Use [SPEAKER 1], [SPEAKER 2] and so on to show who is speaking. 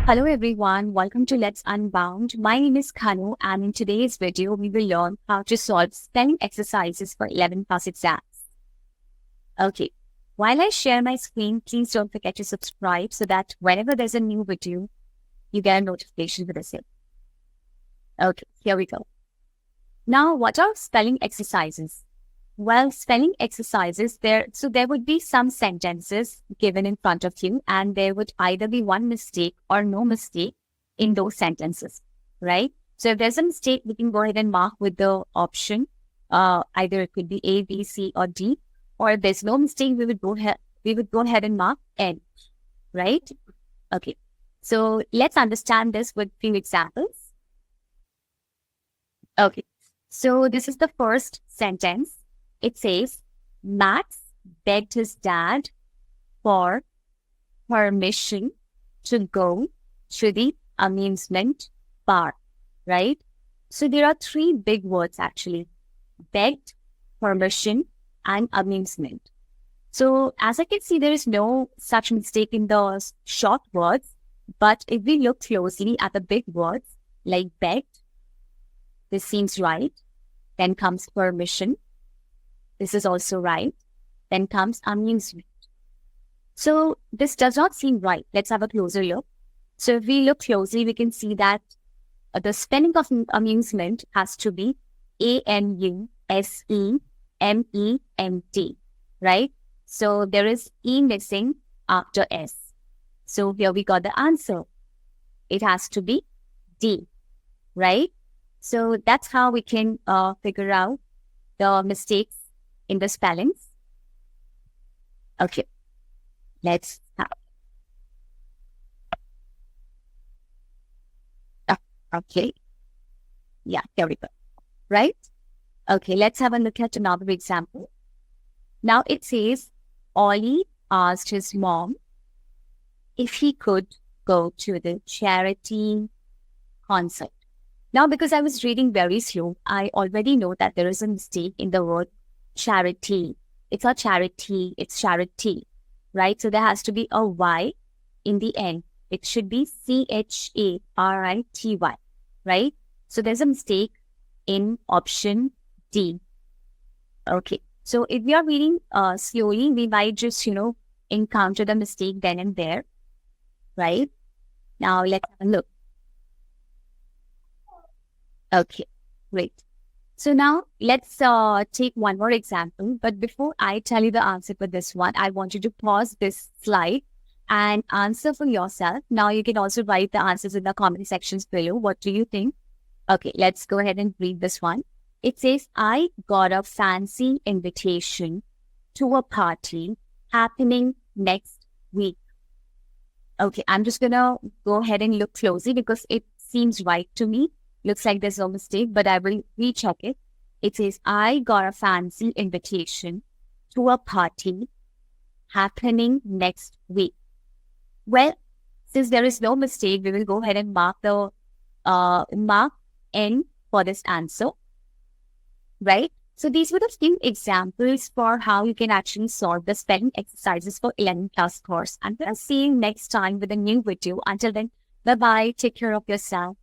[SPEAKER 1] Hello everyone, welcome to Let's Unbound. My name is Khanu and in today's video we will learn how to solve spelling exercises for 11 plus exams. Okay, while I share my screen, please don't forget to subscribe so that whenever there's a new video, you get a notification for the same. Okay, here we go. Now, what are spelling exercises? Well, spelling exercises, there would be some sentences given in front of you, and there would either be one mistake or no mistake in those sentences, right? So if there's a mistake, we can go ahead and mark with the option. Either it could be A, B, C, or D. Or if there's no mistake, we would go ahead and mark N, right? Okay. So let's understand this with few examples. Okay. So this is the first sentence. It says, Max begged his dad for permission to go to the amusement park, right? So there are three big words actually, begged, permission, and amusement. So as I can see, there is no such mistake in the short words, but if we look closely at the big words like begged, this seems right. Then comes permission. This is also right. Then comes amusement. So this does not seem right. Let's have a closer look. So if we look closely, we can see that the spelling of amusement has to be A-M-U-S-E-M-E-N-T, right? So there is E missing after S. So here we got the answer. It has to be D, right? So that's how we can figure out the mistakes in the spellings. Okay, let's have. Okay, yeah, there we go. Right? Okay, let's have a look at another example. Now it says, Ollie asked his mom if he could go to the charity concert. Now, because I was reading very slow, I already know that there is a mistake in the word charity. It's not charity, it's charity, right? So there has to be a Y in the end. It should be CHARITY, right? So there's a mistake in option D. Okay. So if we are reading slowly, we might just, encounter the mistake then and there, right? Now let's have a look. Okay, great. So now let's take one more example. But before I tell you the answer for this one, I want you to pause this slide and answer for yourself. Now you can also write the answers in the comment sections below. What do you think? Okay, let's go ahead and read this one. It says, I got a fancy invitation to a party happening next week. Okay, I'm just going to go ahead and look closely because it seems right to me. Looks like there's no mistake, but I will recheck it. It says, I got a fancy invitation to a party happening next week. Well, since there is no mistake, we will go ahead and mark the mark N for this answer, right? So these were the few examples for how you can actually solve the spelling exercises for 11 class course. And we'll see you next time with a new video. Until then, bye-bye. Take care of yourself.